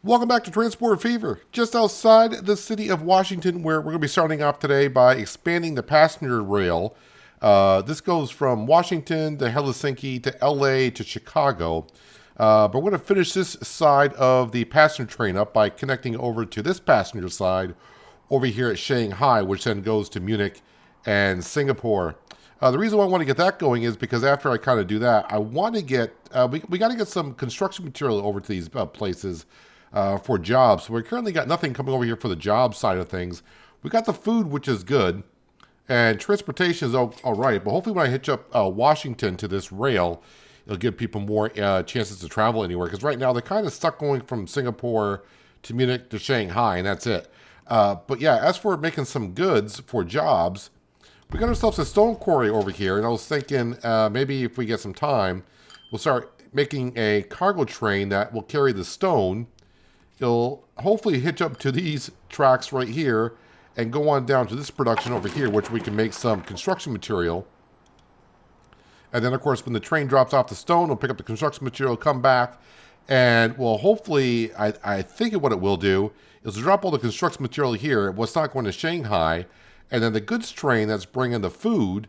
Welcome back to Transport Fever, just outside the city of Washington, where we're going to be starting off today by expanding the passenger rail. This goes from Washington to Helsinki to LA to Chicago. But we're going to finish this side of the passenger train up by connecting over to this passenger side over here at Shanghai, which then goes to Munich and Singapore. The reason why I want to get that going is because after I kind of do that, I want to get, we got to get some construction material over to these places for jobs. So we currently got nothing coming over here for the job side of things. We got the food, which is good, and transportation is all right. But hopefully when I hitch up Washington to this rail, it'll give people more chances to travel anywhere. Because right now they're kind of stuck going from Singapore to Munich to Shanghai, and that's it. But yeah, as for making some goods for jobs, we got ourselves a stone quarry over here, and I was thinking maybe if we get some time, we'll start making a cargo train that will carry the stone. It'll hopefully hitch up to these tracks right here and go on down to this production over here, which we can make some construction material. And then, of course, when the train drops off the stone, we'll pick up the construction material, come back, and well, hopefully, I think what it will do is drop all the construction material here. What's not going to Shanghai, and then the goods train that's bringing the food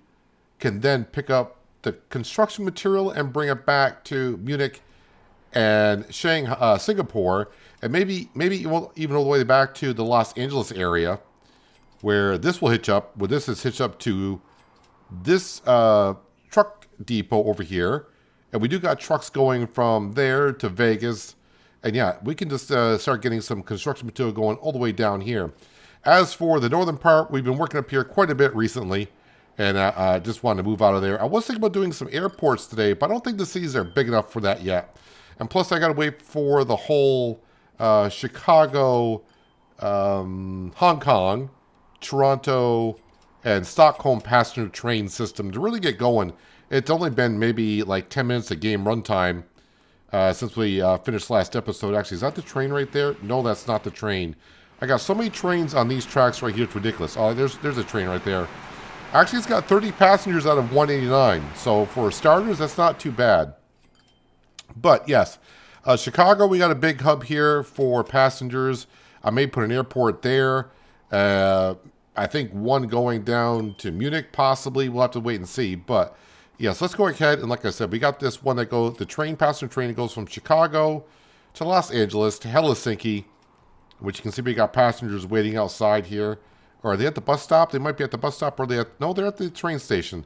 can then pick up the construction material and bring it back to Munich and Shanghai, Singapore, and maybe even all the way back to the Los Angeles area, where this will hitch up. Where this is hitched up to this truck depot over here, and we do got trucks going from there to Vegas, and yeah, we can just start getting some construction material going all the way down here. As for the northern part, we've been working up here quite a bit recently, and I just wanted to move out of there. I was thinking about doing some airports today, but I don't think the cities are big enough for that yet. And plus, I got to wait for the whole Chicago, Hong Kong, Toronto, and Stockholm passenger train system to really get going. It's only been maybe like 10 minutes of game runtime since we finished last episode. Actually, is that the train right there? No, that's not the train. I got so many trains on these tracks right here, it's ridiculous. Oh, there's a train right there. Actually, it's got 30 passengers out of 189. So for starters, that's not too bad. But yes, Chicago, we got a big hub here for passengers. I may put an airport there. I think one going down to Munich, possibly. We'll have to wait and see. But yes, let's go ahead. And like I said, we got this one that goes, the passenger train that goes from Chicago to Los Angeles to Helsinki, which you can see we got passengers waiting outside here. Or are they at the bus stop? They might be at the bus stop. Or no, they're at the train station.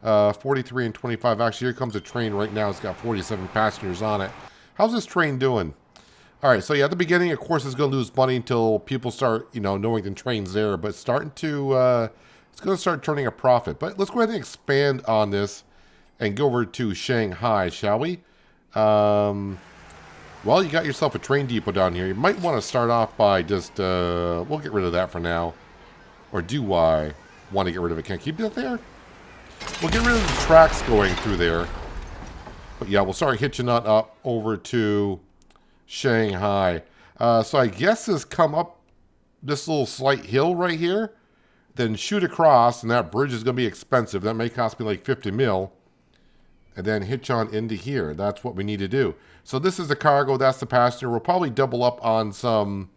43 and 25. Actually, here comes a train right now. It's got 47 passengers on it. How's this train doing? All right, so yeah, at the beginning, of course, it's going to lose money until people start, knowing the train's there. But it's going to start turning a profit. But let's go ahead and expand on this and go over to Shanghai, shall we? Well, you got yourself a train depot down here. You might want to start off by just, we'll get rid of that for now. Or do I want to get rid of it? Can I keep that there? We'll get rid of the tracks going through there. But yeah, we'll start hitching that up over to Shanghai. So I guess this come up this little slight hill right here, then shoot across, and that bridge is going to be expensive. That may cost me like 50 mil. And then hitch on into here. That's what we need to do. So this is the cargo, that's the passenger. We'll probably double up on some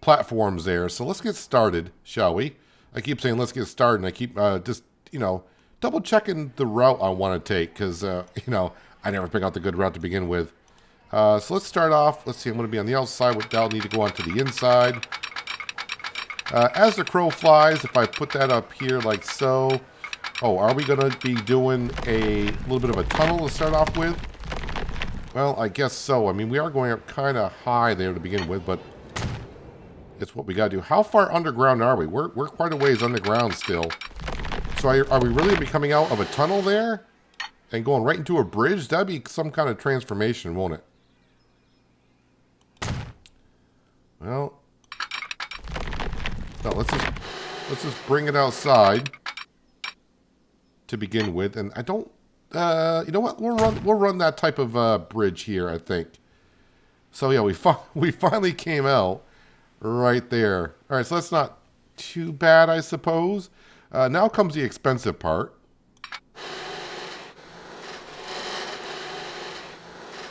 platforms there. So let's get started, shall we? I keep saying let's get started, and I keep just, double checking the route I want to take because, I never pick out the good route to begin with. So let's start off. Let's see, I'm going to be on the outside. I'll need to go onto the inside. As the crow flies, if I put that up here like so. Oh, are we going to be doing a little bit of a tunnel to start off with? Well, I guess so. I mean, we are going up kind of high there to begin with, but it's what we got to do. How far underground are we? We're quite a ways underground still. So are we really be coming out of a tunnel there and going right into a bridge? That'd be some kind of transformation, won't it? Well, no, let's just bring it outside to begin with. And I don't, you know what? We'll run that type of bridge here, I think. So yeah, we finally came out. Right there. All right, so that's not too bad, I suppose. Now comes the expensive part.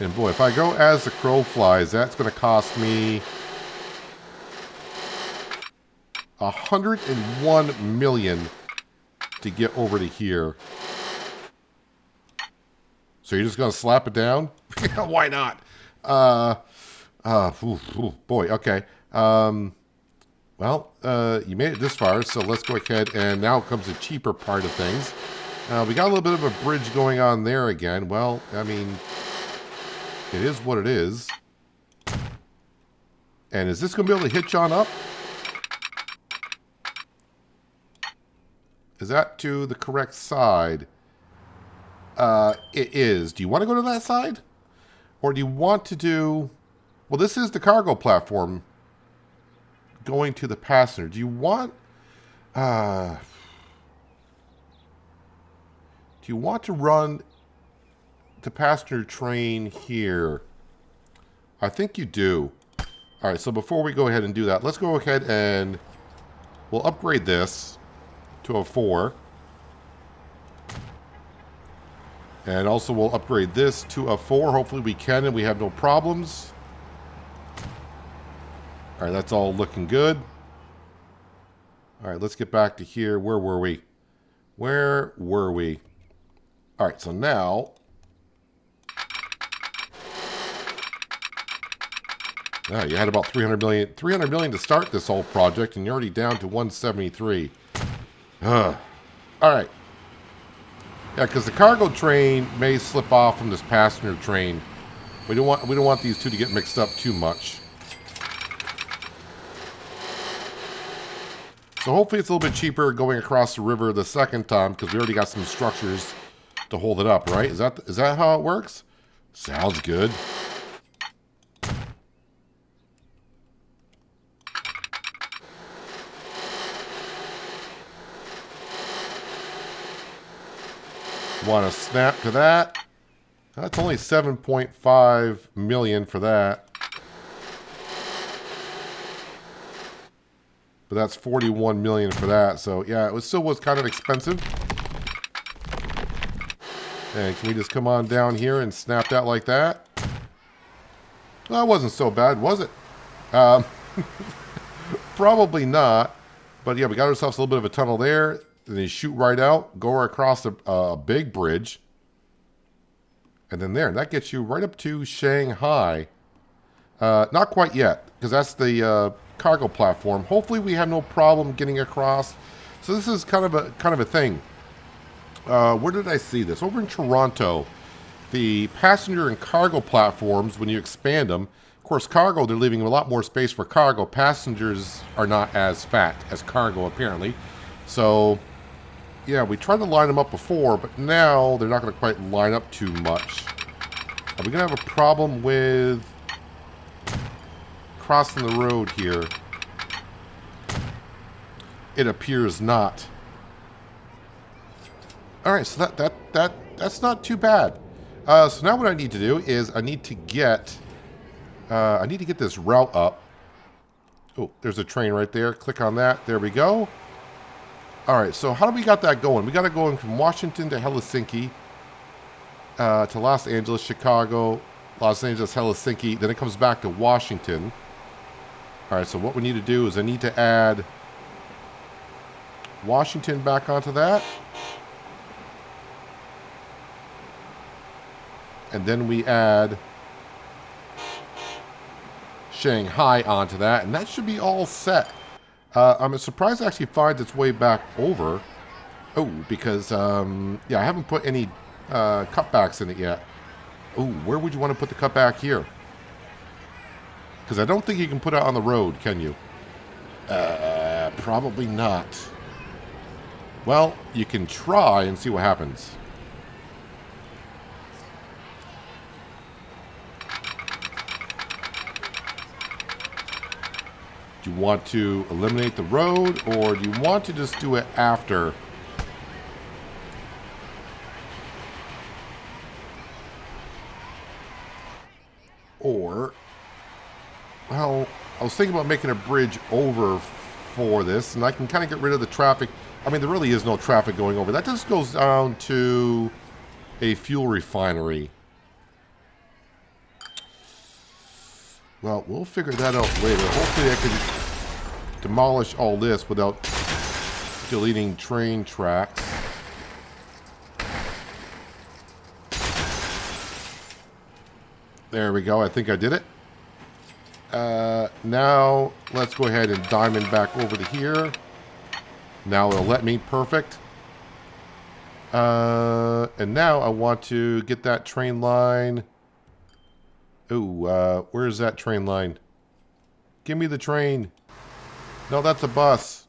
And boy, if I go as the crow flies, that's going to cost me 101 million to get over to here. So you're just going to slap it down? Why not? Boy, okay. Well, you made it this far, so let's go ahead, and now comes the cheaper part of things. We got a little bit of a bridge going on there again. Well, I mean, it is what it is. And is this going to be able to hitch on up? Is that to the correct side? It is. Do you want to go to that side? Or do you want to do... Well, this is the cargo platform going to the passenger. Do you want... do you want to run the passenger train here? I think you do. All right, so before we go ahead and do that, let's go ahead and we'll upgrade this to a 4. And also we'll upgrade this to a 4. Hopefully we can and we have no problems. All right, that's all looking good. All right, let's get back to here. Where were we? Where were we? All right, so now... Yeah, you had about 300 million to start this whole project, and you're already down to 173. All right. Yeah, because the cargo train may slip off from this passenger train. We don't want these two to get mixed up too much. So hopefully it's a little bit cheaper going across the river the second time, because we already got some structures to hold it up, right? Is that how it works? Sounds good. Want to snap to that? That's only 7.5 million for that. But that's 41 million for that. So yeah, it still was kind of expensive. And can we just come on down here and snap that like that? Well, that wasn't so bad, was it? Probably not. But yeah, we got ourselves a little bit of a tunnel there. Then you shoot right out, go across a big bridge. And then there, and that gets you right up to Shanghai. Not quite yet, because that's the cargo platform. Hopefully we have no problem getting across. So this is kind of a thing. Where did I see this? Over in Toronto. The passenger and cargo platforms, when you expand them, of course cargo, they're leaving a lot more space for cargo. Passengers are not as fat as cargo, apparently. So... yeah, we tried to line them up before, but now they're not going to quite line up too much. Are we going to have a problem with crossing the road here? It appears not. All right, so that's not too bad. So now what I need to do is I need to get this route up. Oh, there's a train right there. Click on that. There we go. All right, so how do we got that going? We got it going from Washington to Helsinki, to Los Angeles, Chicago, Los Angeles, Helsinki. Then it comes back to Washington. All right, so what we need to do is I need to add Washington back onto that. And then we add Shanghai onto that, and that should be all set. I'm surprised it actually finds its way back over. Oh, because, yeah, I haven't put any cutbacks in it yet. Oh, where would you want to put the cutback here? Because I don't think you can put it on the road, can you? Probably not. Well, you can try and see what happens. Do you want to eliminate the road, or do you want to just do it after? Or, well, I was thinking about making a bridge over for this, and I can kind of get rid of the traffic. I mean, there really is no traffic going over. That just goes down to a fuel refinery. Well, we'll figure that out later. Hopefully I can demolish all this without deleting train tracks. There we go. I think I did it. Now, let's go ahead and diamond back over to here. Now it'll let me. Perfect. And now I want to get that train line. Ooh, where's that train line? Give me the train. No, that's a bus.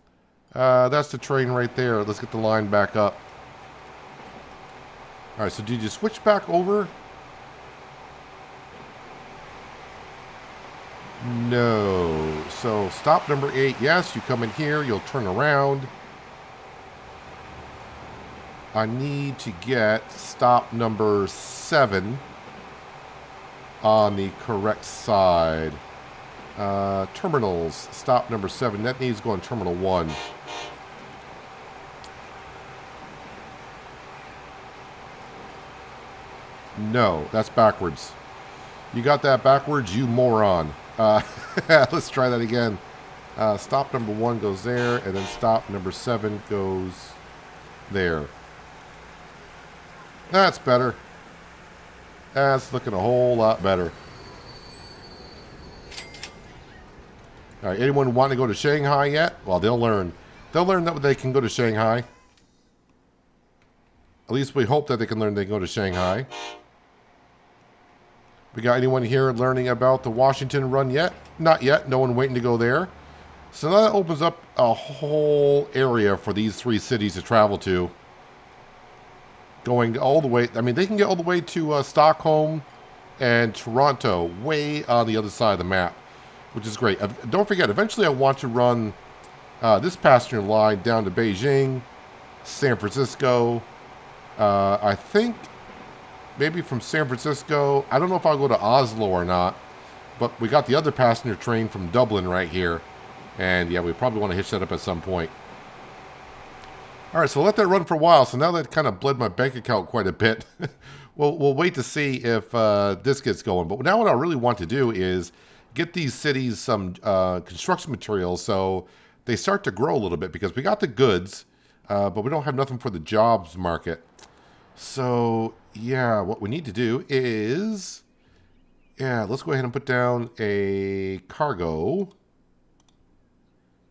That's the train right there. Let's get the line back up. Alright, so did you switch back over? No. So, stop number 8. Yes, you come in here. You'll turn around. I need to get stop number 7 on the correct side. Terminals. Stop number 7. That needs to go on terminal 1. No, that's backwards. You got that backwards, you moron. Let's try that again. Stop number 1 goes there, and then stop number 7 goes there. That's better. That's looking a whole lot better. All right, anyone want to go to Shanghai yet? Well, they'll learn. They'll learn that they can go to Shanghai. At least we hope that they can learn they can go to Shanghai. We got anyone here learning about the Washington run yet? Not yet. No one waiting to go there. So now that opens up a whole area for these 3 cities to travel to. Going all the way, I mean, they can get all the way to Stockholm and Toronto, way on the other side of the map, which is great. Don't forget, eventually I want to run this passenger line down to Beijing, San Francisco. I think maybe from San Francisco, I don't know if I'll go to Oslo or not, but we got the other passenger train from Dublin right here. And yeah, we probably want to hitch that up at some point. All right, so let that run for a while. So now that kind of bled my bank account quite a bit, we'll wait to see if this gets going. But now what I really want to do is get these cities some construction materials so they start to grow a little bit, because we got the goods, but we don't have nothing for the jobs market. So yeah, what we need to do is, let's go ahead and put down a cargo.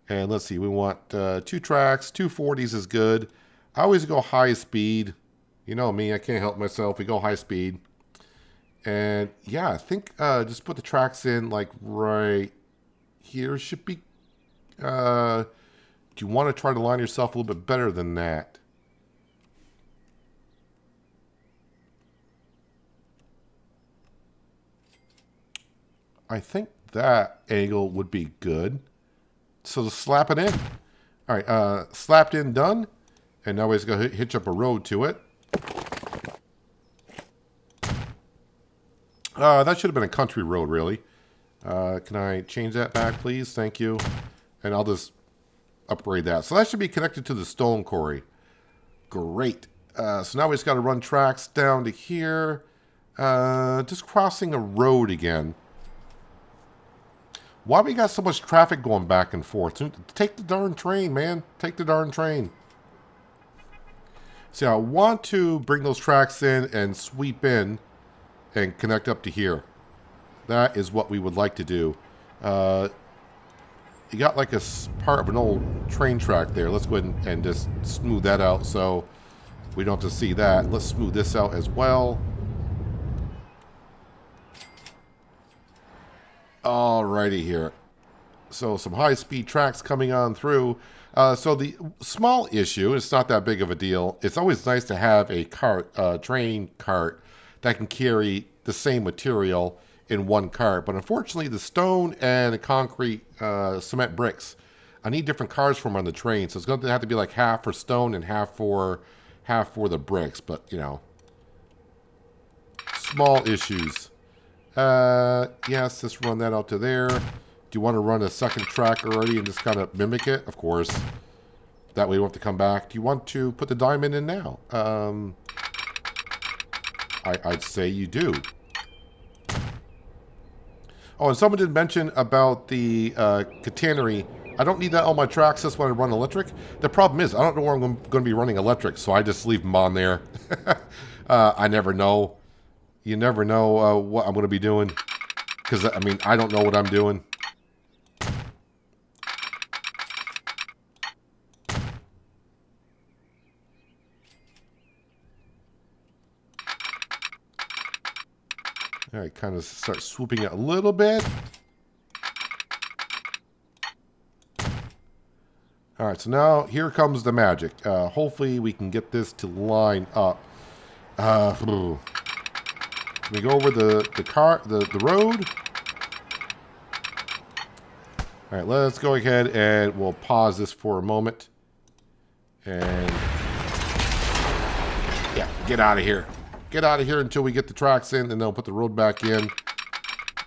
And let's see, we want 2 tracks, 240s is good. I always go high speed. You know me, I can't help myself. We go high speed. And yeah, I think just put the tracks in like right here should be. Do you want to try to line yourself a little bit better than that? I think that angle would be good. So slap it in. All right, slapped in, done. And now we just go hitch up a road to it. That should have been a country road, really. Can I change that back, please? Thank you. And I'll just upgrade that. So that should be connected to the stone quarry. Great. So now we just got to run tracks down to here. Just crossing a road again. Why we got so much traffic going back and forth? Take the darn train, man. Take the darn train. See, I want to bring those tracks in and sweep in and connect up to here. That is what we would like to do. You got like a part of an old train track there. Let's go ahead and just smooth that out so we don't have to see that. Let's smooth this out as well. Alrighty here. So some high-speed tracks coming on through. So the small issue, it's not that big of a deal. It's always nice to have a train cart that can carry the same material in one cart. But unfortunately, the stone and the concrete cement bricks, I need different cars for them on the train. So it's going to have to be like half for stone and half for the bricks. But, you know, small issues. Yes, let's run that out to there. Do you want to run a second track already and just kind of mimic it? Of course. That way you don't have to come back. Do you want to put the diamond in now? I'd say you do. Oh, and someone did mention about the catenary. I don't need that on my tracks. That's when I run electric. The problem is I don't know where I'm going to be running electric, so I just leave them on there. I never know. You never know what I'm going to be doing. Because, I mean, I don't know what I'm doing. All right, kind of start swooping it a little bit. All right, so now here comes the magic. Hopefully we can get this to line up. Can we go over the road? All right, let's go ahead and we'll pause this for a moment. And yeah, get out of here. Get out of here until we get the tracks in, and they'll put the road back in.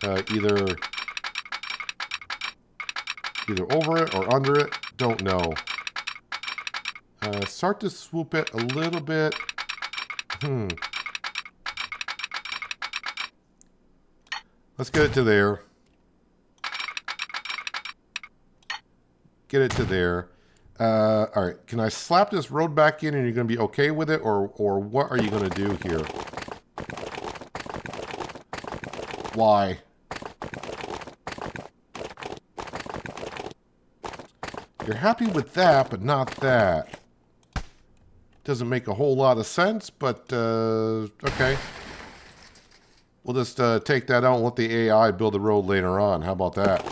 Either over it or under it. Don't know. Start to swoop it a little bit. Let's get it to there. Get it to there. All right. Can I slap this road back in and you're going to be okay with it? Or what are you going to do here? Why? You're happy with that, but not that. Doesn't make a whole lot of sense, but okay. We'll just take that out and let the AI build the road later on. How about that?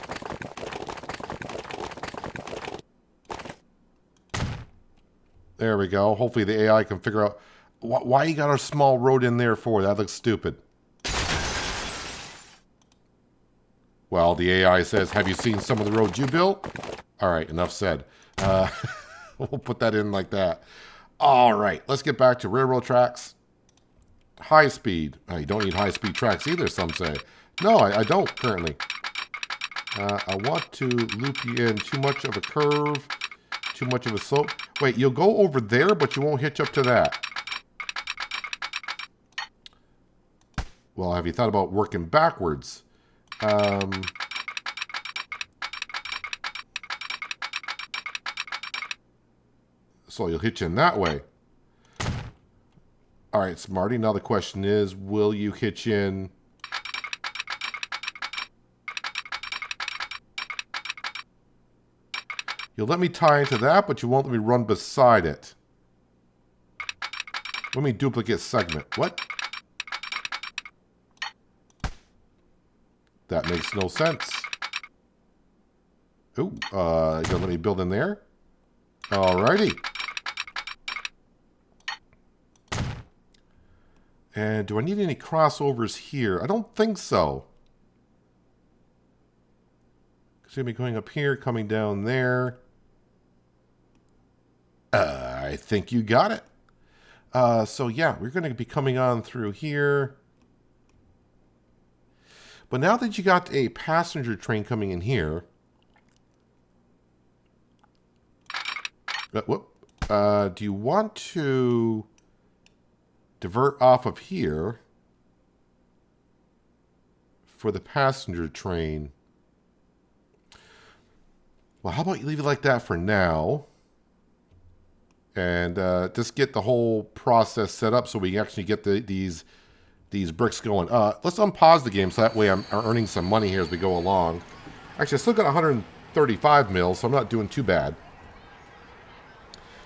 There we go. Hopefully the AI can figure out why you got a small road in there for. That looks stupid. Well, the AI says, have you seen some of the roads you built? All right, enough said. We'll put that in like that. All right, let's get back to railroad tracks. High speed. You don't need high speed tracks either, some say. No, I don't currently. I want to loop you in too much of a curve, too much of a slope. Wait, you'll go over there, but you won't hitch up to that. Well, have you thought about working backwards? So you'll hitch in that way. All right, Smarty, now the question is, will you hitch in? You'll let me tie into that, but you won't let me run beside it. Let me duplicate segment. What? That makes no sense. Ooh, you gonna let me build in there? Alrighty. And do I need any crossovers here? I don't think so. It's going to be going up here, coming down there. I think you got it. So yeah, we're going to be coming on through here. But now that you got a passenger train coming in here. Do you want to divert off of here for the passenger train? Well, how about you leave it like that for now? And just get the whole process set up so we can actually get these bricks going. Let's unpause the game so that way I'm earning some money here as we go along. Actually, I still got 135 mils, so I'm not doing too bad.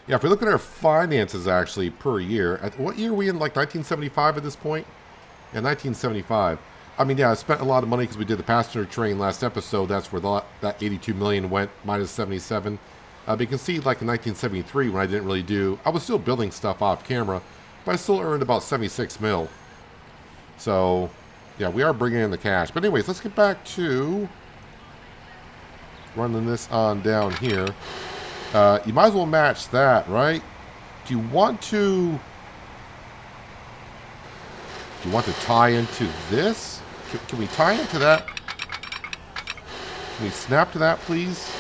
Yeah, if we look at our finances actually per year, what year are we in? Like 1975 at this point? Yeah, 1975. I mean, yeah, I spent a lot of money because we did the passenger train last episode. That's where that 82 million went, minus 77. But you can see, like in 1973, when I didn't really do, I was still building stuff off camera, but I still earned about 76 mil. So, yeah, we are bringing in the cash. But anyways, let's get back to running this on down here. You might as well match that, right? Do you want to tie into this? Can we tie into that? Can we snap to that, please?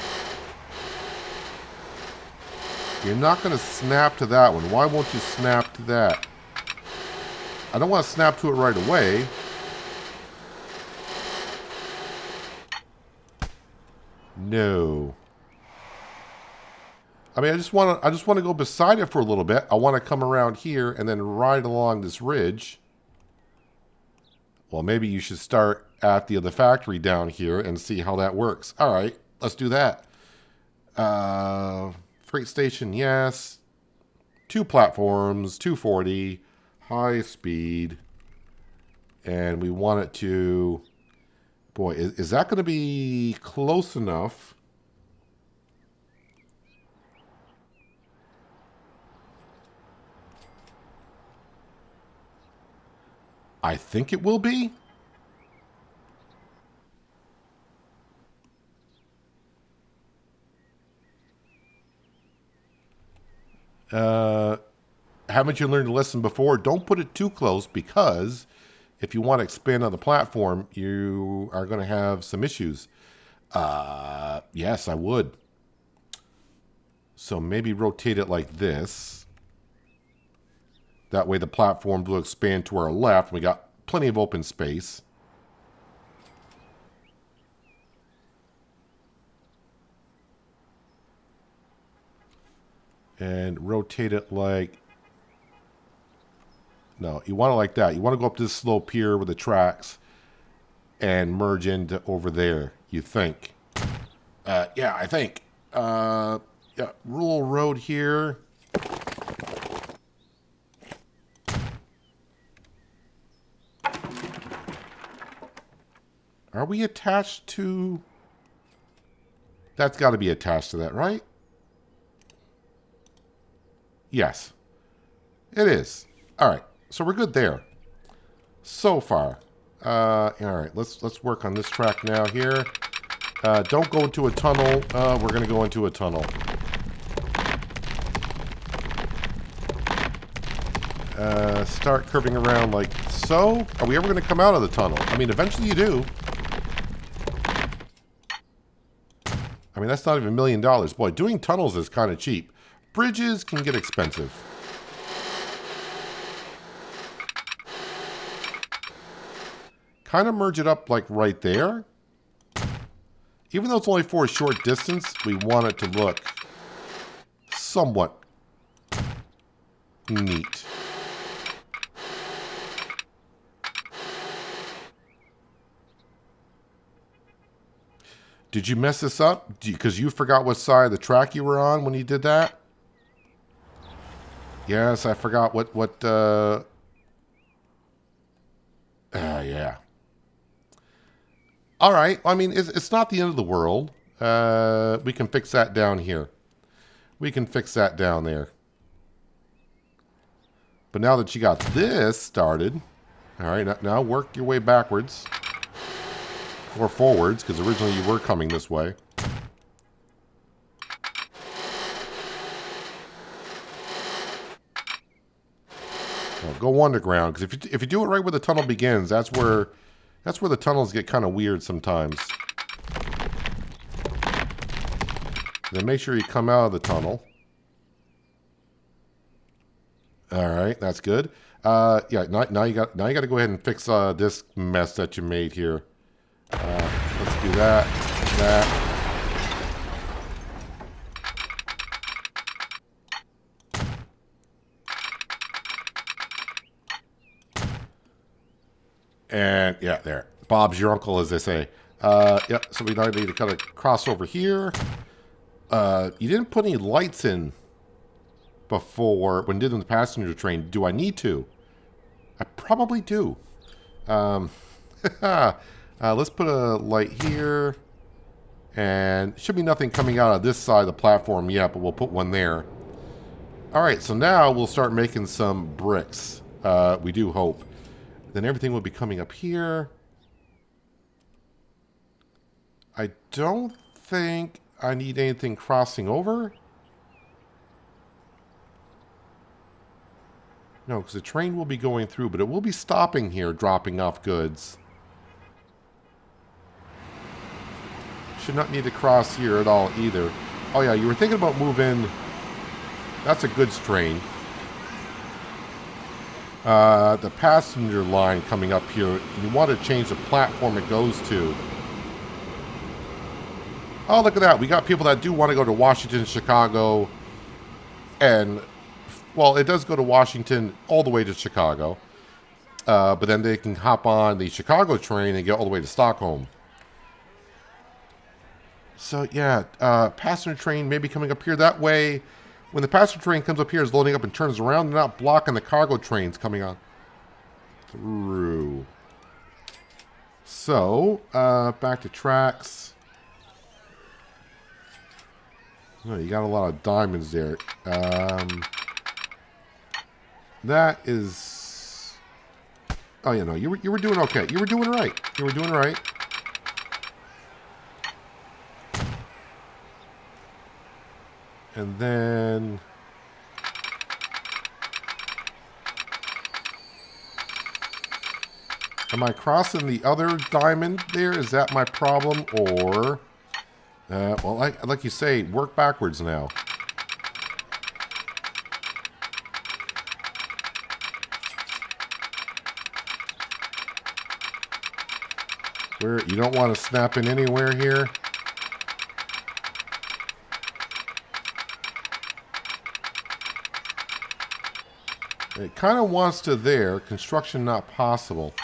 You're not going to snap to that one. Why won't you snap to that? I don't want to snap to it right away. No. I mean, I just want to go beside it for a little bit. I want to come around here and then ride along this ridge. Well, maybe you should start at the other factory down here and see how that works. All right, let's do that. Freight station, yes. 2 platforms, 240, high speed. And we want it to... Boy, is that going to be close enough? I think it will be. Haven't you learned a lesson before? Don't put it too close, because if you want to expand on the platform, you are going to have some issues. Yes, I would. So maybe rotate it like this. That way the platform will expand to our left. We got plenty of open space. And rotate it like... No, you want it like that. You want to go up this slope here with the tracks and merge into over there, you think. Yeah, I think. Yeah, rural road here. Are we attached to... That's got to be attached to that, right? Yes. It is. All right. So we're good there. So far. All right. Let's work on this track now here. Don't go into a tunnel. We're going to go into a tunnel. Start curving around like so. Are we ever going to come out of the tunnel? I mean, eventually you do. I mean, that's not even $1 million. Boy, doing tunnels is kind of cheap. Bridges can get expensive. Kind of merge it up like right there. Even though it's only for a short distance, we want it to look somewhat neat. Did you mess this up? Because you forgot what side of the track you were on when you did that? Yes, I forgot what yeah. All right. I mean, it's not the end of the world. We can fix that down here. We can fix that down there. But now that you got this started, all right, now work your way backwards. Or forwards, because originally you were coming this way. Well, go underground, because if you do it right where the tunnel begins, that's where the tunnels get kind of weird sometimes. Then make sure you come out of the tunnel. All right, that's good. Yeah, now you got to go ahead and fix this mess that you made here. Let's do that. And yeah, there. Bob's your uncle, as they say. Yep, so we now need to kind of cross over here. You didn't put any lights in before when did the passenger train. Do I need to? I probably do. Let's put a light here. And should be nothing coming out of this side of the platform yet, but we'll put one there. All right, so now we'll start making some bricks. We do hope. Then everything will be coming up here. I don't think I need anything crossing over. No, because the train will be going through, but it will be stopping here, dropping off goods. Should not need to cross here at all either. Oh yeah, you were thinking about moving. That's a goods train. The passenger line coming up here, you want to change the platform it goes to. Oh, look at that. We got people that do want to go to Washington, Chicago, and, well, it does go to Washington all the way to Chicago. But then they can hop on the Chicago train and get all the way to Stockholm. So, yeah, passenger train maybe coming up here. That way, when the passenger train comes up here, is loading up and turns around, they're not blocking the cargo trains coming on through. So, back to tracks. Oh, you got a lot of diamonds there. That is... Oh, yeah, no, you were doing okay. You were doing right. You were doing right. And then... Am I crossing the other diamond there? Is that my problem? Or... well, like you say, work backwards now. Where you don't want to snap in anywhere here. It kind of wants to there. Construction not possible.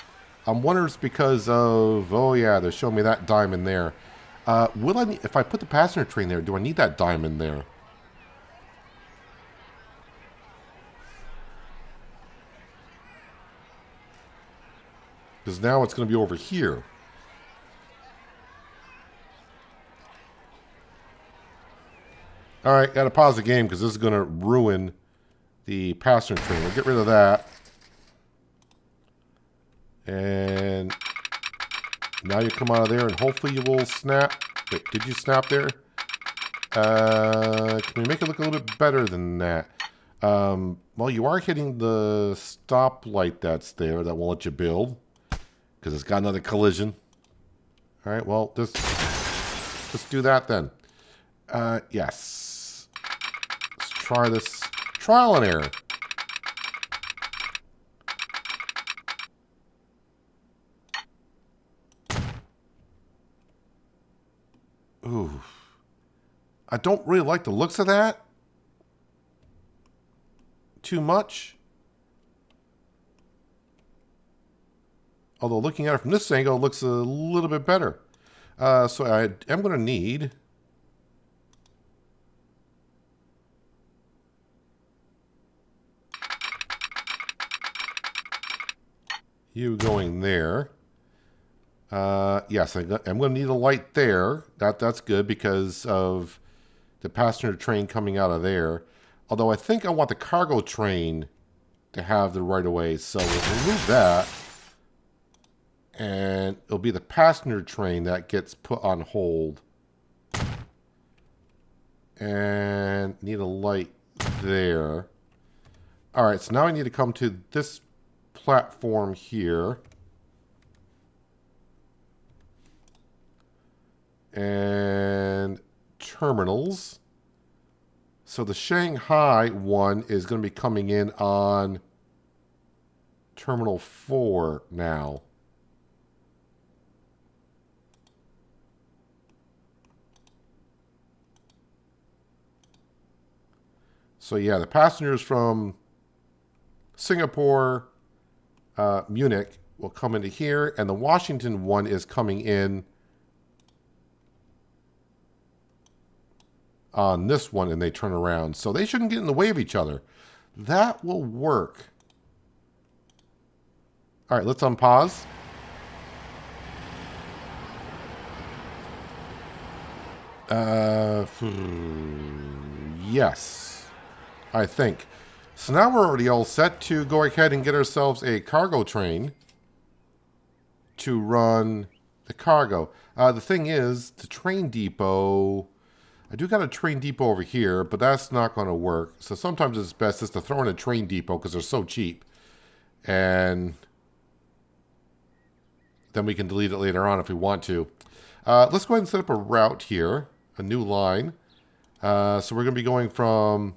I'm wondering if it's because of... Oh, yeah, they're showing me that diamond there. Will I need... If I put the passenger train there, do I need that diamond there? Because now it's going to be over here. Alright, got to pause the game because this is going to ruin the passenger train. We'll get rid of that. And now you come out of there and hopefully you will snap. Wait, did you snap there? Can we make it look a little bit better than that? Well, you are hitting the stoplight that's there that won't let you build. Because it's got another collision. Alright, well, let's do that then. Yes. Let's try this. Trial and error. Ooh. I don't really like the looks of that. Too much. Although looking at it from this angle, it looks a little bit better. So I am going to need... you going there. Yes, I'm going to need a light there. That's good because of the passenger train coming out of there. Although I think I want the cargo train to have the right of way. So we'll remove that. And it'll be the passenger train that gets put on hold. And need a light there. Alright, so now I need to come to this platform here. And terminals. So the Shanghai one is going to be coming in on Terminal 4 now. So yeah, the passengers from Singapore, Munich will come into here, and the Washington one is coming in on this one, and they turn around. So they shouldn't get in the way of each other. That will work. All right, let's unpause. Yes, I think. So now we're already all set to go ahead and get ourselves a cargo train to run the cargo. The thing is, the train depot... I do got a train depot over here, but that's not going to work. So sometimes it's best just to throw in a train depot because they're so cheap. And then we can delete it later on if we want to. Let's go ahead and set up a route here, a new line. So we're going to be going from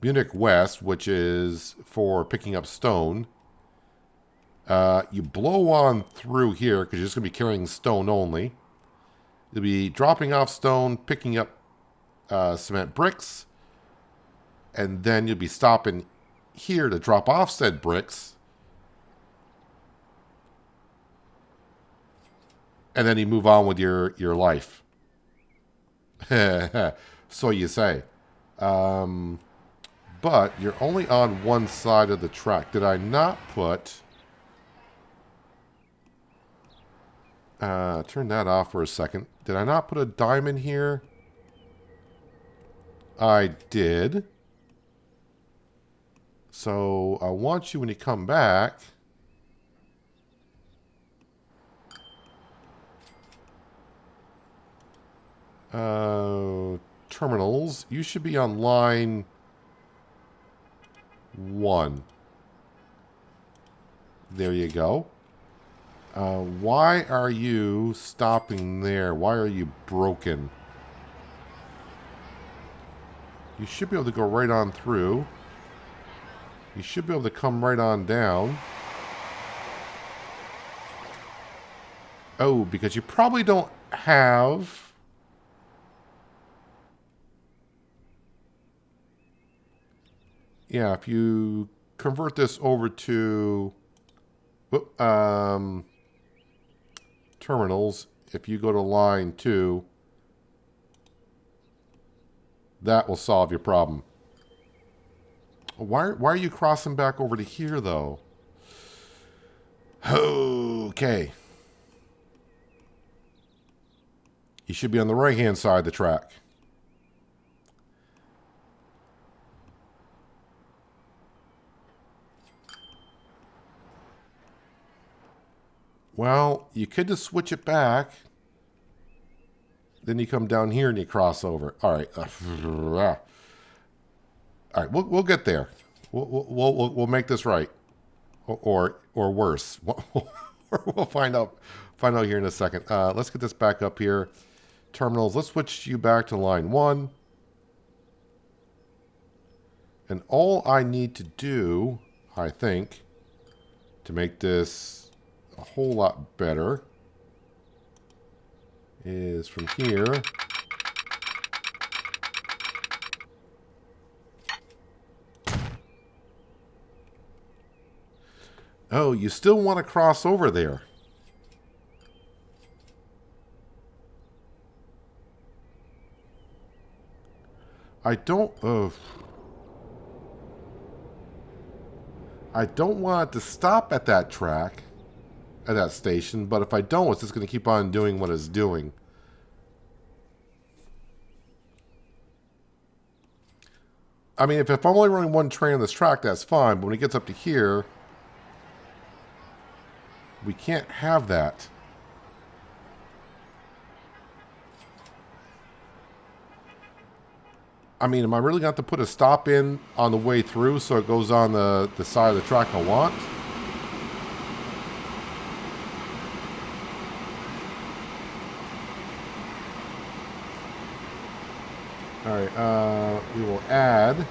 Munich West, which is for picking up stone. You blow on through here because you're just going to be carrying stone only. You'll be dropping off stone, picking up cement bricks, and then you'll be stopping here to drop off said bricks. And then you move on with your life. So you say. But you're only on one side of the track. Did I not put... turn that off for a second. Did I not put a diamond here? I did. So I want you, when you come back... terminals. You should be on line 1. There you go. Why are you stopping there? Why are you broken? You should be able to go right on through. You should be able to come right on down. Oh, because you probably don't have... Yeah, if you convert this over to terminals, if you go to line 2, that will solve your problem. Why are you crossing back over to here, though? Okay. You should be on the right-hand side of the track. Well, you could just switch it back. Then you come down here and you cross over. All right. All right, we'll get there. We'll make this right, or worse. We'll find out here in a second. Let's get this back up here. Terminals. Let's switch you back to line 1. And all I need to do, I think, to make this a whole lot better is from here. Oh, you still want to cross over there. I don't want it to stop at that track, at that station, but if I don't, it's just going to keep on doing what it's doing. I mean, if I'm only running one train on this track, that's fine, but when it gets up to here, we can't have that. I mean, am I really going to have to put a stop in on the way through so it goes on the side of the track I want? Alright, we will add...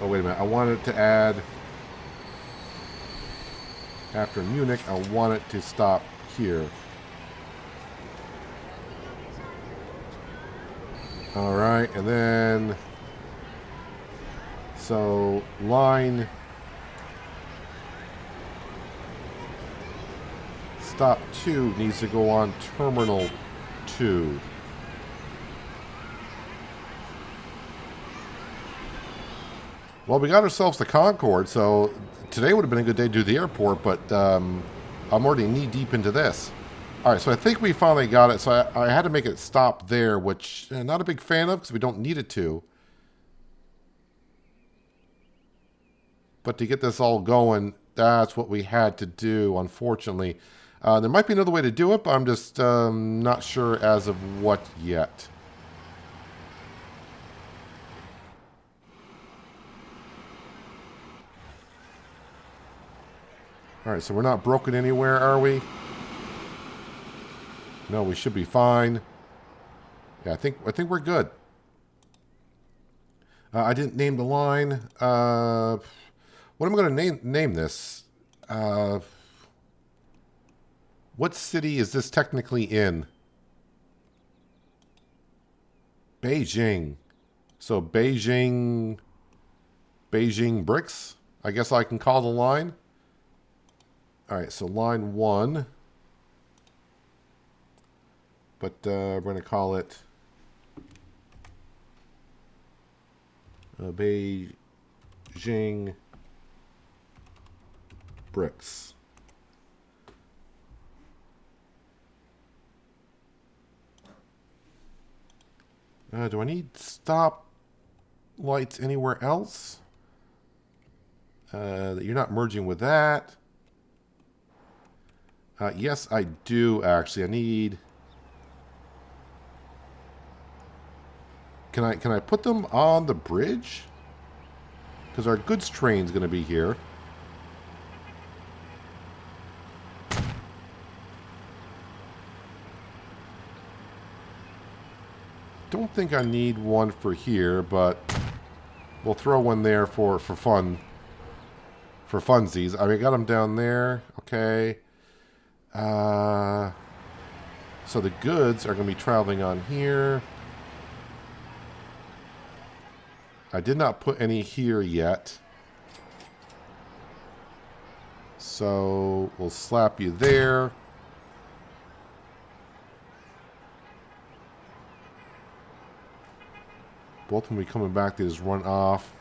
Oh, wait a minute. I wanted to add... After Munich, I want it to stop here. Alright, and then... So, line... Stop 2 needs to go on terminal 2. Well, we got ourselves the Concorde, so today would have been a good day to do the airport, but I'm already knee-deep into this. All right, so I think we finally got it. So I had to make it stop there, which I'm not a big fan of because we don't need it to. But to get this all going, that's what we had to do, unfortunately. There might be another way to do it, but I'm just not sure as of what yet. All right, so we're not broken anywhere, are we? No, we should be fine. Yeah, I think we're good. I didn't name the line. What am I going to name this? What city is this technically in? Beijing. So Beijing bricks. I guess I can call the line. All right, so line 1. But we're going to call it Beijing bricks. Do I need stop lights anywhere else? You're not merging with that. Yes, I do actually. I need. Can I put them on the bridge? Because our goods train's going to be here. Don't think I need one for here, but we'll throw one there for fun. For funsies. I got them down there. Okay. So the goods are going to be traveling on here. I did not put any here yet. So we'll slap you there. Both of them will be coming back. They just run off.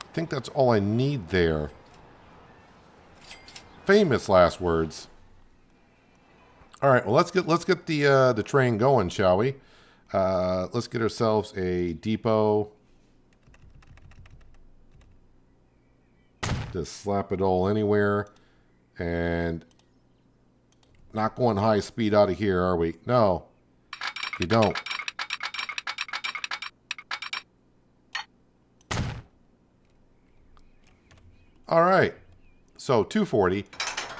I think that's all I need there. Famous last words. All right, well let's get the train going, shall we? Let's get ourselves a depot. Just slap it all anywhere, and not going high speed out of here, are we? No, you don't. All right, so 240.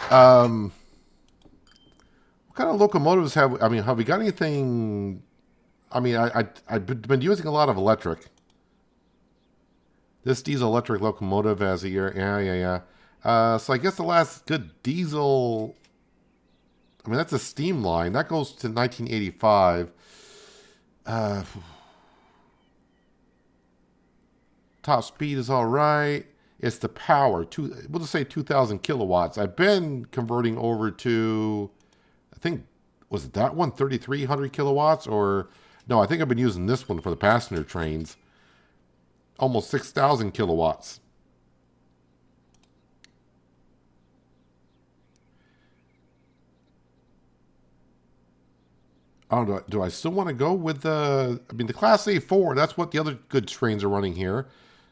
What kind of locomotives have? I mean, have we got anything? I mean, I've been using a lot of electric. This diesel electric locomotive has a year. Yeah. So I guess the last good diesel. I mean, that's a steam line that goes to 1985. Top speed is all right. It's the power. We'll just say 2,000 kilowatts. I've been converting over to, I think, was it that one, 3,300 kilowatts? Or, no, I think I've been using this one for the passenger trains. Almost 6,000 kilowatts. Oh, do I still want to go with the, I mean, the Class A4, that's what the other good trains are running here.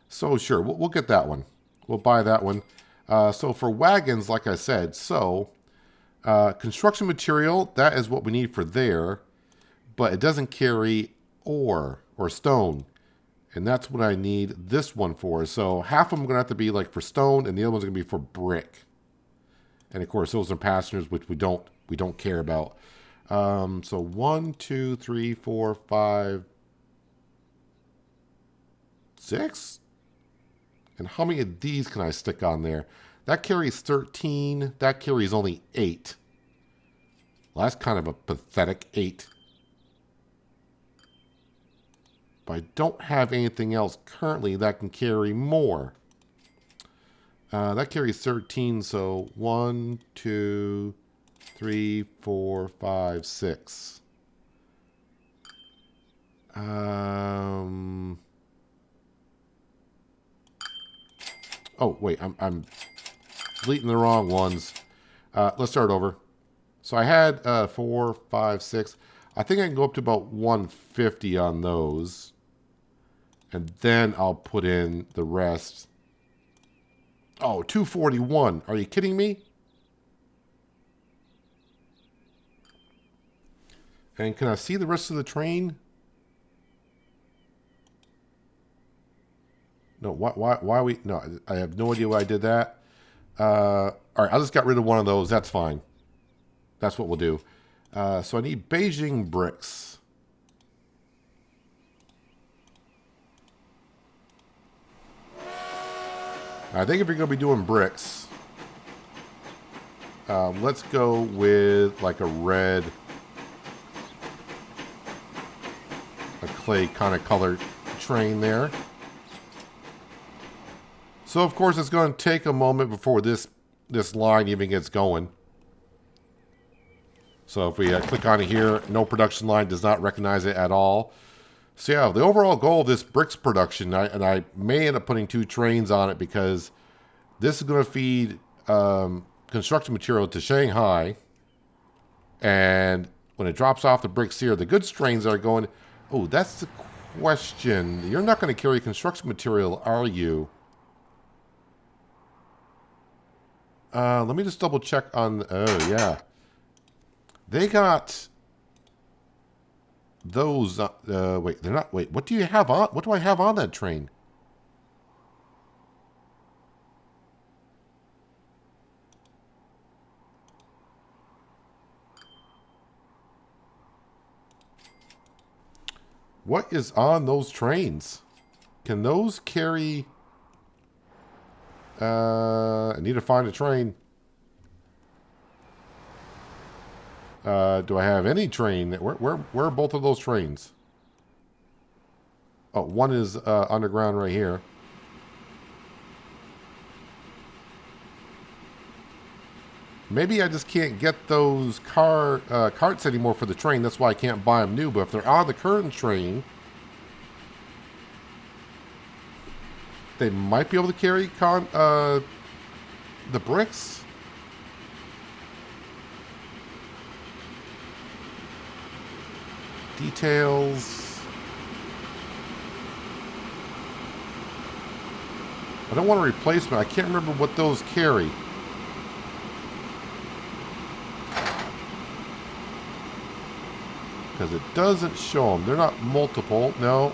So, sure, we'll get that one. We'll buy that one. So, for wagons, like I said, construction material, that is what we need for there. But it doesn't carry ore or stone. And that's what I need this one for. So, half of them are going to have to be like for stone, and the other one's going to be for brick. And, of course, those are passengers, which we don't care about. So 1, 2, 3, 4, 5, 6. And how many of these can I stick on there? That carries 13. That carries only 8. Well, that's kind of a pathetic 8. But I don't have anything else currently that can carry more. That carries 13, so 1, 2, 3, 4, 5, 6. Oh, wait, I'm deleting the wrong ones. Let's start over. So I had 4, 5, 6. I think I can go up to about 150 on those. And then I'll put in the rest. Oh, 241. Are you kidding me? And can I see the rest of the train? No, why we... No, I have no idea why I did that. All right, I just got rid of one of those. That's fine. That's what we'll do. So I need Beijing bricks. I think if you're going to be doing bricks, let's go with like a red a clay kind of colored train there. So of course it's going to take a moment before this line even gets going. So if we click on it here, no production line, does not recognize it at all. So yeah, the overall goal of this bricks production, and I may end up putting 2 trains on it because this is going to feed construction material to Shanghai. And when it drops off the bricks here, the goods trains are going... Oh, that's the question. You're not going to carry construction material, are you? Let me just double check on... Oh, yeah. They got those... wait, they're not... Wait, what do you have on... What do I have on that train? What is on those trains? Can those carry... I need to find a train. Do I have any train? Where are both of those trains? Oh, one is underground right here. Maybe I just can't get those carts anymore for the train. That's why I can't buy them new. But if they're on the current train, they might be able to carry the bricks. Details. I don't want a replacement. I can't remember what those carry. Because it doesn't show them. They're not multiple. No.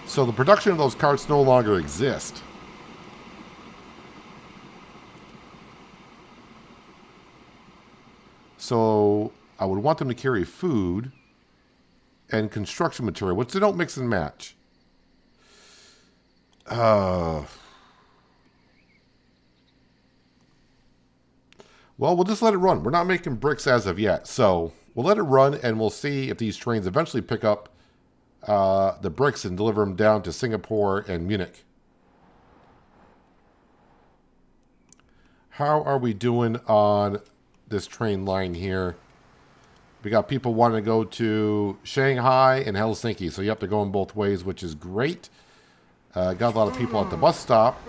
So the production of those carts no longer exist. So I would want them to carry food and construction material, which they don't mix and match. Well, we'll just let it run. We're not making bricks as of yet. So we'll let it run, and we'll see if these trains eventually pick up the bricks and deliver them down to Singapore and Munich. How are we doing on this train line here? We got people wanting to go to Shanghai and Helsinki. So, yep, they're going both ways, which is great. Got a lot of people at the bus stop.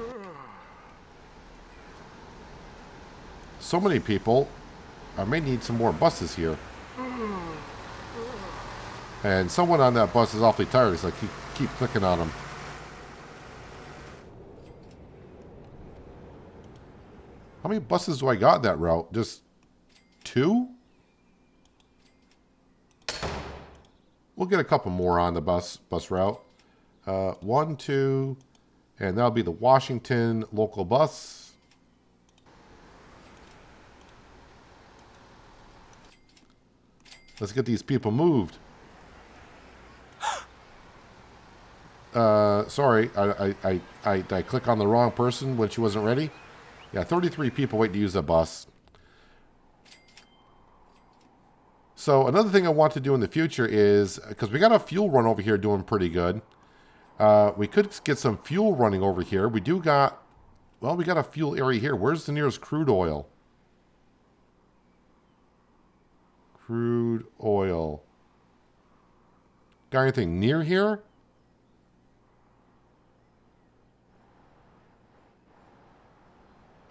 So many people. I may need some more buses here. And someone on that bus is awfully tired, so I keep clicking on them. How many buses do I got that route? Just 2? We'll get a couple more on the bus route. 1, 2, and that'll be the Washington local bus. Let's get these people moved. Sorry, I click on the wrong person when she wasn't ready. Yeah, 33 people waiting to use the bus. So another thing I want to do in the future is, because we got a fuel run over here doing pretty good. We could get some fuel running over here. We do got, well, we got a fuel area here. Where's the nearest crude oil? Crude oil. Got anything near here?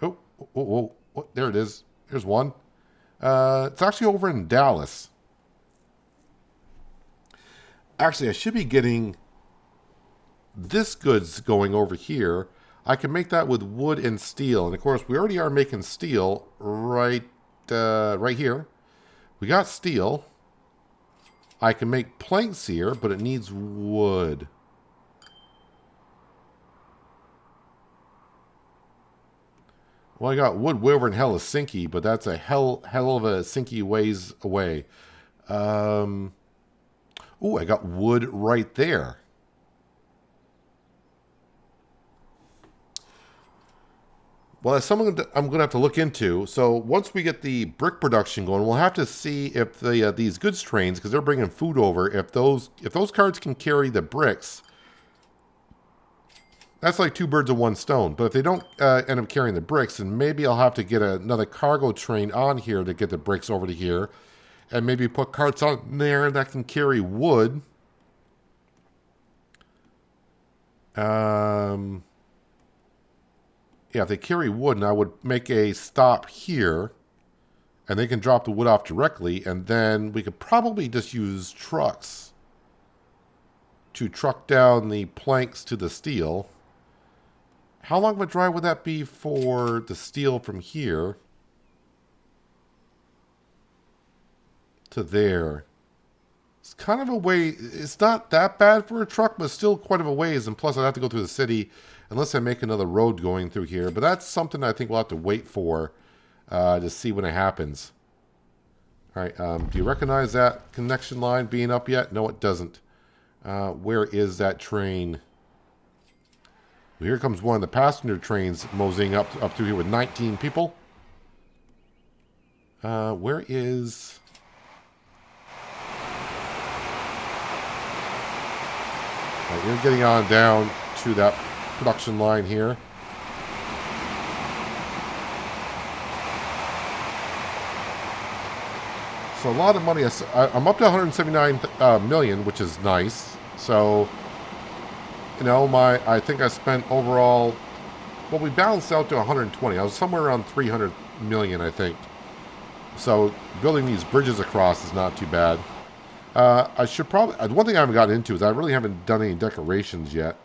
Oh, there it is. There's one. It's actually over in Dallas. Actually, I should be getting this goods going over here. I can make that with wood and steel. And of course, we already are making steel right here. We got steel. I can make planks here, but it needs wood. Well, I got wood way over in Helsinki, but that's a hell of a sinky ways away. Ooh, I got wood right there. Well, that's something that I'm going to have to look into. So once we get the brick production going, we'll have to see if the these goods trains, because they're bringing food over, if those carts can carry the bricks. That's like two birds with one stone. But if they don't end up carrying the bricks, then maybe I'll have to get another cargo train on here to get the bricks over to here. And maybe put carts on there that can carry wood. Yeah, if they carry wood, and I would make a stop here. And they can drop the wood off directly. And then we could probably just use trucks to truck down the planks to the steel. How long of a drive would that be for the steel from here to there? It's kind of a way. It's not that bad for a truck, but still quite of a ways. And plus, I'd have to go through the city unless I make another road going through here. But that's something I think we'll have to wait for to see when it happens. All right. Do you recognize that connection line being up yet? No, it doesn't. Where is that train? Well, here comes one of the passenger trains moseying up through here with 19 people. Where is... All right, you're getting on down to that production line here. So a lot of money. I'm up to 179 million, which is nice. So... You know, I think I spent overall, well, we balanced out to 120. I was somewhere around 300 million, I think. So building these bridges across is not too bad. I should probably, one thing I haven't gotten into is I really haven't done any decorations yet.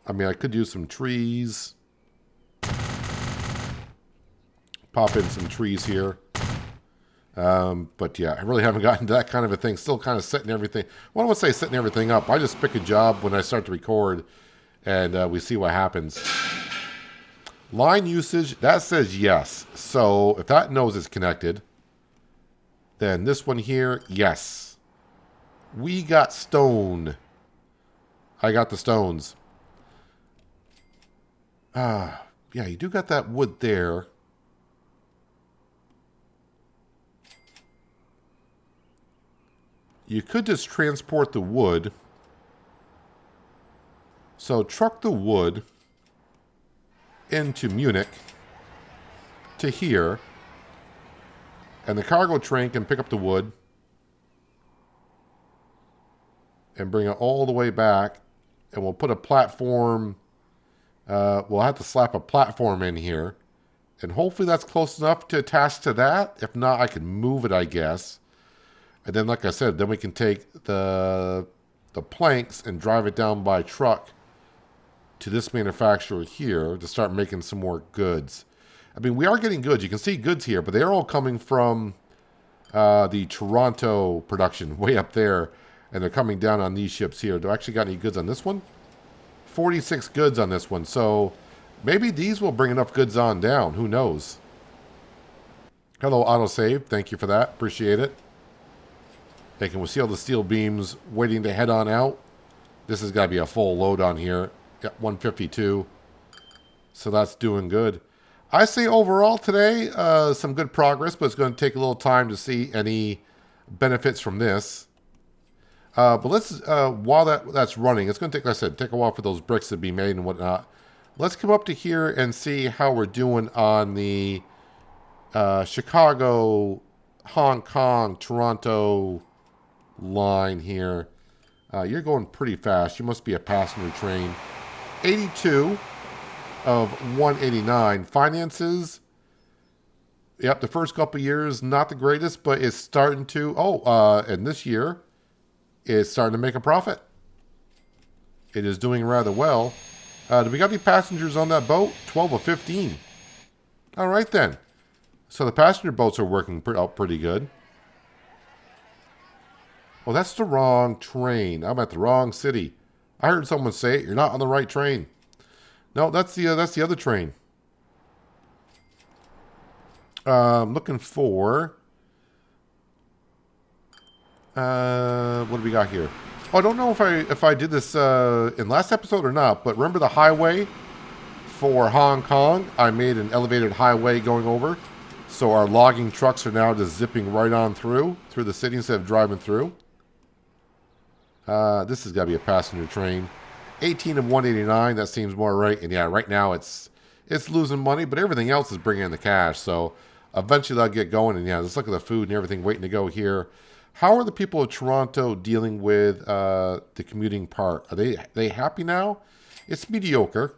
I mean, I could use some trees. Pop in some trees here. But yeah, I really haven't gotten to that kind of a thing. Still kind of setting everything. Well, I don't want to say setting everything up. I just pick a job when I start to record, and we see what happens. Line usage, that says yes. So if that knows it's connected, then this one here, yes. We got stone. I got the stones. Yeah, you do got that wood there. You could just transport the wood. So truck the wood into Munich to here. And the cargo train can pick up the wood and bring it all the way back. And we'll put a platform. We'll have to slap a platform in here. And hopefully that's close enough to attach to that. If not, I can move it, I guess. And then, like I said, then we can take the planks and drive it down by truck to this manufacturer here to start making some more goods. I mean, we are getting goods. You can see goods here, but they're all coming from the Toronto production way up there. And they're coming down on these ships here. Do I actually got any goods on this one? 46 goods on this one. So maybe these will bring enough goods on down. Who knows? Hello, autosave. Thank you for that. Appreciate it. Hey, can we see all the steel beams waiting to head on out? This has got to be a full load on here. Got 152. So that's doing good. I say overall today, some good progress, but it's going to take a little time to see any benefits from this. But let's, while that's running, it's going to take, like I said, take a while for those bricks to be made and whatnot. Let's come up to here and see how we're doing on the Chicago, Hong Kong, Toronto line here. You're going pretty fast. You must be a passenger train. 82 of 189. Finances, yep, the first couple years, not the greatest, but it's starting to, and this year, it's starting to make a profit. It is doing rather well. Do we got any passengers on that boat? 12 of 15. All right, then. So the passenger boats are working out pretty good. Oh, that's the wrong train. I'm at the wrong city. I heard someone say it. You're not on the right train. No, that's the other train. Looking for... what do we got here? Oh, I don't know if I did this in last episode or not, but remember the highway For Hong Kong, I made an elevated highway going over. So our logging trucks are now just zipping right on through the city instead of driving through. This has got to be a passenger train. 18 of 189, that seems more right. And yeah, right now it's losing money, but everything else is bringing in the cash. So eventually they'll get going. And yeah, let's look at the food and everything waiting to go here. How are the people of Toronto dealing with the commuting part? Are they happy now? It's mediocre.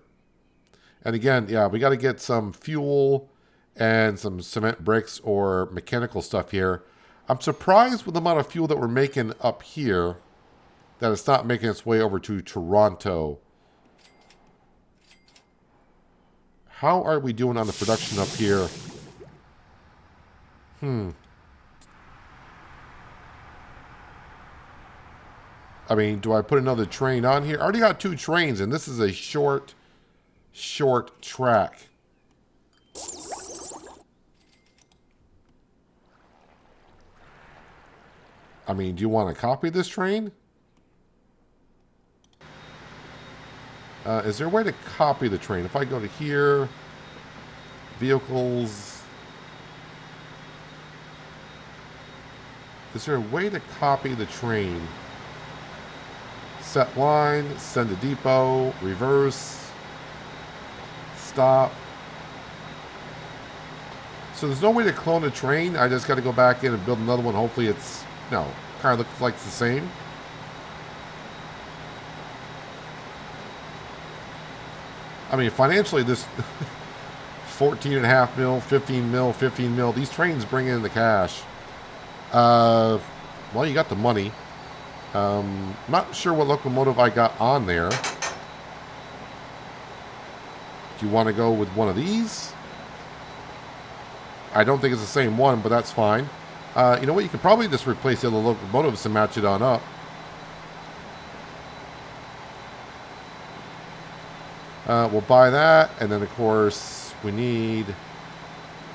And again, yeah, we got to get some fuel and some cement bricks or mechanical stuff here. I'm surprised with the amount of fuel that we're making up here that it's not making its way over to Toronto. How are we doing on the production up here? I mean, do I put another train on here? I already got 2 trains, and this is a short track. I mean, do you want to copy this train? Is there a way to copy the train? If I go to here, vehicles. Is there a way to copy the train? Set line, send to depot, reverse, stop. So there's no way to clone a train. I just got to go back in and build another one. Hopefully it's, kind of looks like it's the same. I mean, financially, this 14.5 mil, 15 mil, 15 mil, these trains bring in the cash. Well, you got the money. Not sure what locomotive I got on there. Do you want to go with one of these? I don't think it's the same one, but that's fine. You know what? You could probably just replace the other locomotives and match it on up. We'll buy that, and then of course we need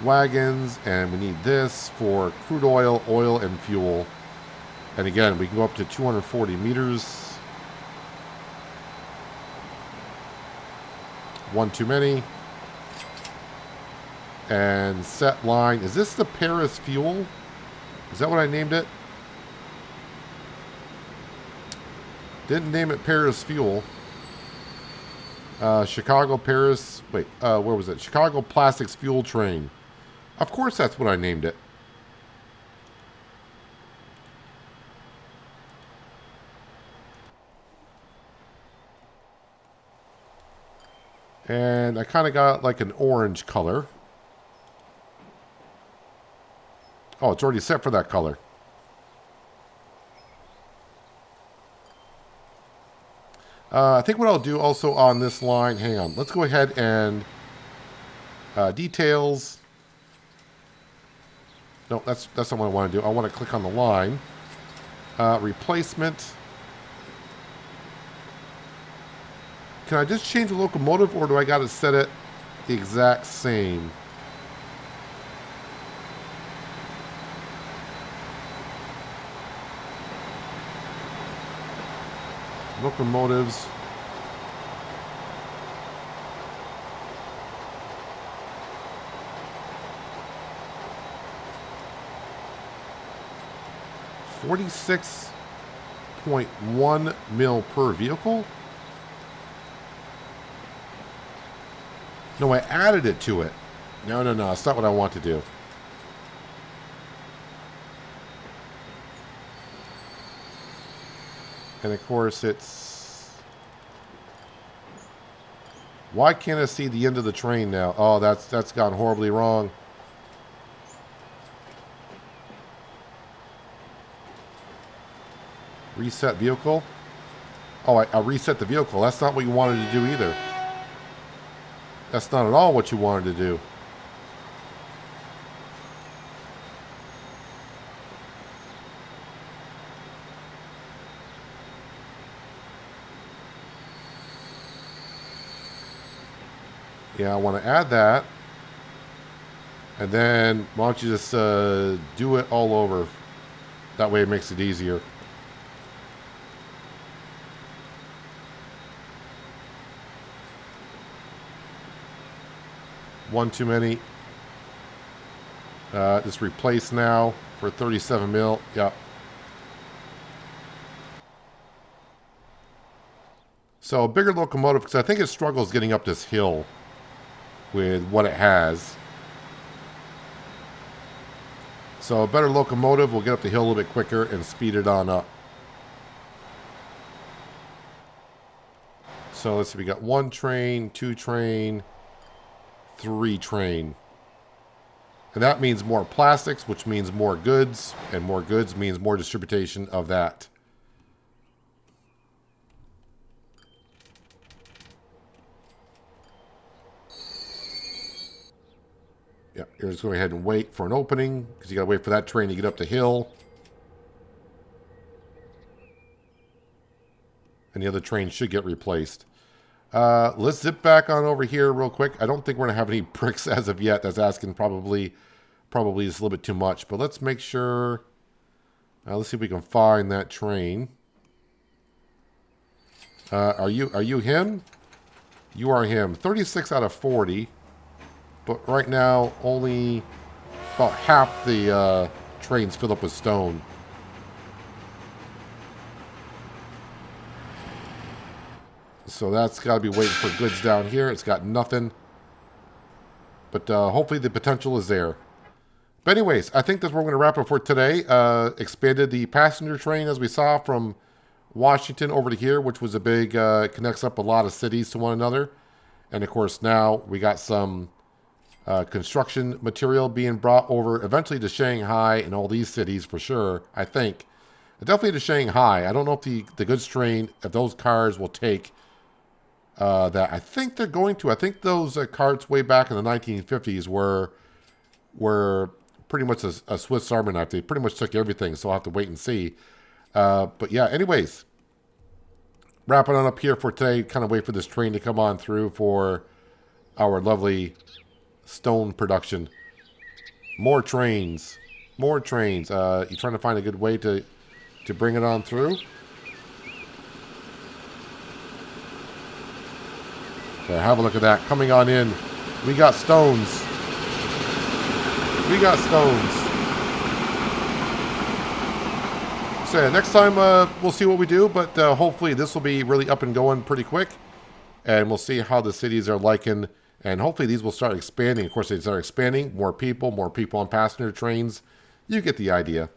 wagons, and we need this for crude oil, oil, and fuel. And again, we can go up to 240 meters. One too many. And set line. Is this the Paris fuel? Is that what I named it? Didn't name it Paris fuel. Chicago, Paris. Wait, where was it? Chicago Plastics Fuel Train. Of course that's what I named it. And I kind of got like an orange color. Oh, it's already set for that color. I think what I'll do also on this line, hang on, let's go ahead and details. No, that's not what I want to do. I want to click on the line. Replacement. Can I just change the locomotive, or do I got to set it the exact same? Locomotives. $46.1 mil per vehicle. No, I added it to it. No, that's not what I want to do. And of course it's... Why can't I see the end of the train now? Oh, that's gone horribly wrong. Reset vehicle. Oh, I reset the vehicle. That's not what you wanted to do either. That's not at all what you wanted to do. Yeah, I want to add that. And then, why don't you just do it all over? That way it makes it easier. One too many. Just replace now for 37 mil. Yep. So a bigger locomotive, because I think it struggles getting up this hill with what it has. So a better locomotive will get up the hill a little bit quicker and speed it on up. So let's see, we got 1 train, 2 train, 3 train. And that means more plastics, which means more goods, and more goods means more distribution of that. Yep, you're just going to go ahead and wait for an opening, because you got to wait for that train to get up the hill. And the other train should get replaced. Let's zip back on over here real quick. I don't think we're going to have any bricks as of yet. That's asking probably just a little bit too much. But let's make sure. Let's see if we can find that train. Are you him? You are him. 36 out of 40. But right now, only about half the trains fill up with stone. So that's got to be waiting for goods down here. It's got nothing. But hopefully the potential is there. But anyways, I think that's where we're going to wrap up for today. Expanded the passenger train, as we saw, from Washington over to here, which was a big, connects up a lot of cities to one another. And of course, now we got some construction material being brought over eventually to Shanghai and all these cities for sure, I think. Definitely to Shanghai. I don't know if the goods train, if those cars will take that. I think they're going to. I think those carts way back in the 1950s were pretty much a Swiss Army knife. They pretty much took everything, so I'll have to wait and see. But yeah, anyways, wrapping on up here for today. Kind of wait for this train to come on through for our lovely stone production. More trains. More trains. You trying to find a good way to bring it on through? Okay, have a look at that. Coming on in. We got stones. We got stones. So yeah, next time we'll see what we do, but hopefully this will be really up and going pretty quick. And we'll see how the cities are liking. And hopefully these will start expanding. Of course, they start expanding. More people on passenger trains. You get the idea.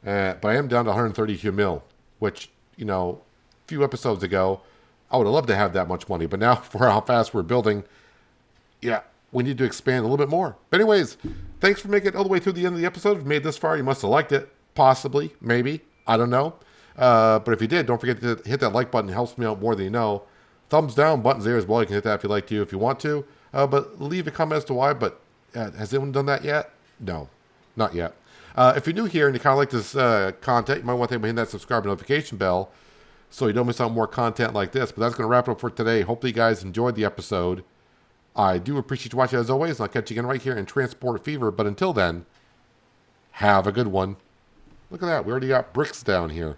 But I am down to 132 mil, which, you know, a few episodes ago, I would have loved to have that much money. But now, for how fast we're building, yeah, we need to expand a little bit more. But anyways, thanks for making it all the way through the end of the episode. If you made it this far, you must have liked it. Possibly, maybe. I don't know. But if you did, don't forget to hit that like button. It helps me out more than you know. Thumbs down, buttons there as well. You can hit that if you like to, if you want to. But leave a comment as to why. But has anyone done that yet? No, not yet. If you're new here and you kind of like this content, you might want to hit that subscribe notification bell so you don't miss out on more content like this. But that's going to wrap it up for today. Hopefully you guys enjoyed the episode. I do appreciate you watching as always, and I'll catch you again right here in Transport Fever. But until then, have a good one. Look at that. We already got bricks down here.